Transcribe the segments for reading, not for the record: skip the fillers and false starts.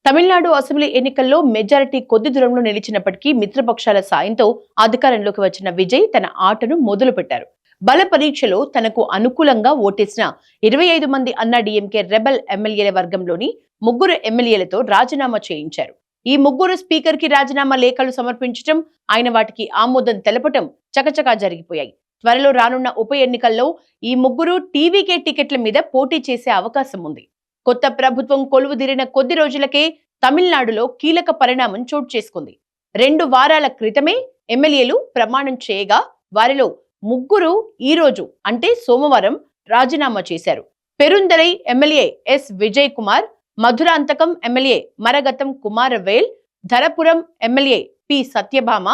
Tamil Nadu assembly ఎన్నికల్లో majority కొద్ది దూరంలో నిలిచినప్పటికీ మిత్రపక్షాల సాయంతో అధికారంలోకి వచ్చిన విజయ్ తన ఆటను మొదలుపెట్టారు. బల పరీక్షలో తనకు అనుకూలంగా ఓటేసిన 25 మంది అన్నా డీఎంకే రెబెల్ ఎమ్మెల్యేల వర్గంలోని 3 ఎమ్మెల్యేలతో రాజీనామా చేయించారు. ఈ 3 స్పీకర్ కి రాజీనామా లేఖలు సమర్పించడం, ఆయన వాటికి ఆమోదం తెలపటం చకచకా జరిగిపోయాయి. త్వరలో రానున్న ఉప ఎన్నికల్లో ఈ 3 టీవీకే టికెట్ల మీద పోటీ చేసే అవకాశం ఉంది. కొత్త ప్రభుత్వం కొలువుదీరిన కొద్ది రోజులకే తమిళనాడులో కీలక పరిణామం చోటు చేసుకుంది. 2 వారాల క్రితమే ఎమ్మెల్యేలు ప్రమాణం చేయగా వారిలో 3 ఈ రోజు అంటే సోమవారం రాజీనామా చేశారు. Perundurai MLA S Vijay Kumar, Madhurantakam MLA Maragatham Kumaravel, Dharapuram MLA P Sathyabama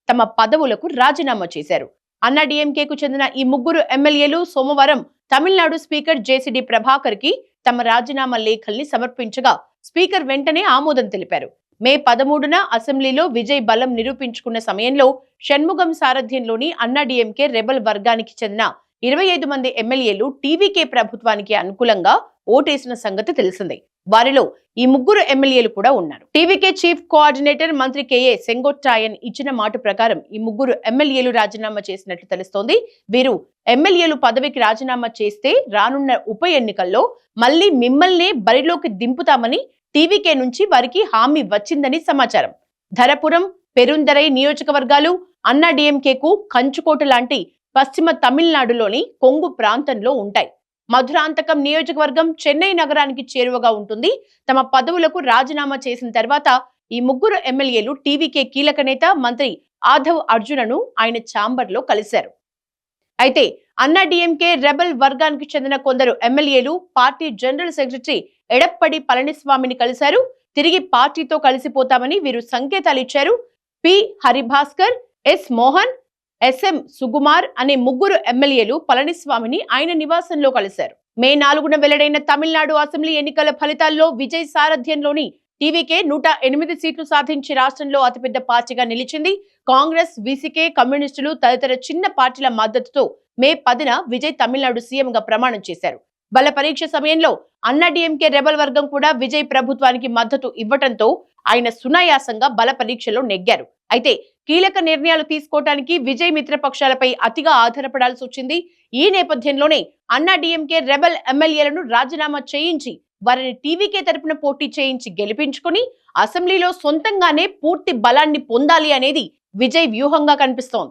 తమ పదవులకు రాజీనామా చేశారు. అన్నా డీఎంకేకు చెందిన ఈ 3 ఎమ్మెల్యేలు సోమవారం తమిళనాడు స్పీకర్ జేసీడీ ప్రభాకర్ కి తమ రాజీనామా లేఖల్ని సమర్పించగా స్పీకర్ వెంటనే ఆమోదం తెలిపారు. మే 13న అసెంబ్లీలో విజయ్ బలం నిరూపించుకున్న సమయంలో షణ్ముగం సారథ్యంలోని అన్నా డీఎంకే రెబల్ వర్గానికి చెందిన 25 మంది ఎమ్మెల్యేలు టీవీకే ప్రభుత్వానికి అనుకూలంగా ఓటేసిన సంగతి తెలిసిందే. వారిలో ఈ 3 ఎమ్మెల్యేలు కూడా ఉన్నారు. టీవీకే చీఫ్ కోఆర్డినేటర్ మంత్రి కేఏ సెంగొట్టాయన్ ఇచ్చిన మాట ప్రకారం ఈ 3 ఎమ్మెల్యేలు రాజీనామా చేసినట్లు తెలుస్తోంది. వీరు ఎమ్మెల్యేలు పదవికి రాజీనామా చేస్తే రానున్న ఉప ఎన్నికల్లో మళ్లీ మిమ్మల్నే బరిలోకి దింపుతామని టీవీకే నుంచి వారికి హామీ వచ్చిందని సమాచారం. ధరపురం, పెరుందరై నియోజకవర్గాలు అన్నా డీఎంకేకు కంచుకోట లాంటి పశ్చిమ తమిళనాడులోని కొంగు ప్రాంతంలో ఉంటాయి. మధురాంతకం నియోజకవర్గం చెన్నై నగరానికి చేరువగా ఉంటుంది. తమ పదవులకు రాజీనామా చేసిన తర్వాత ఈ 3 ఎమ్మెల్యేలు టీవీకే కీలక నేత మంత్రి ఆధవ్ అర్జునను ఆయన ఛాంబర్ లో కలిశారు. అయితే అన్నా డీఎంకే రెబల్ వర్గానికి చెందిన కొందరు ఎమ్మెల్యేలు పార్టీ జనరల్ సెక్రటరీ ఎడప్పడి పళనిస్వామిని కలిశారు. తిరిగి పార్టీతో కలిసిపోతామని వీరు సంకేతాలు ఇచ్చారు. P Haribhaskar, S Mohan, SM Sukumar అనే 3 ఎమ్మెల్యేలు పళనిస్వామిని ఆయన నివాసంలో కలిశారు. మే 4న వెల్లడైన తమిళనాడు అసెంబ్లీ ఎన్నికల ఫలితాల్లో విజయ్ సారథ్యంలోని టీవీకే 108 సీట్లు సాధించి రాష్ట్రంలో అతిపెద్ద పార్టీగా నిలిచింది. కాంగ్రెస్, వీసీకే, కమ్యూనిస్టులు తదితర చిన్న పార్టీల మద్దతుతో మే 10న విజయ్ తమిళనాడు సీఎంగా ప్రమాణం చేశారు. బల పరీక్ష సమయంలో అన్నా డీఎంకే రెబల్ వర్గం కూడా విజయ్ ప్రభుత్వానికి మద్దతు ఇవ్వటంతో ఆయన సునాయాసంగా బల పరీక్షలో నెగ్గారు. అయితే కీలక నిర్ణయాలు తీసుకోవడానికి విజయ్ మిత్రపక్షాలపై అతిగా ఆధారపడాల్సి వచ్చింది. ఈ నేపథ్యంలోనే అన్నా డీఎంకే రెబల్ ఎమ్మెల్యేలను రాజీనామా చేయించి వారిని టీవీకే తరపున పోటీ చేయించి గెలిపించుకుని అసెంబ్లీలో సొంతంగానే పూర్తి బలాన్ని పొందాలి అనేది విజయ్ వ్యూహంగా కనిపిస్తోంది.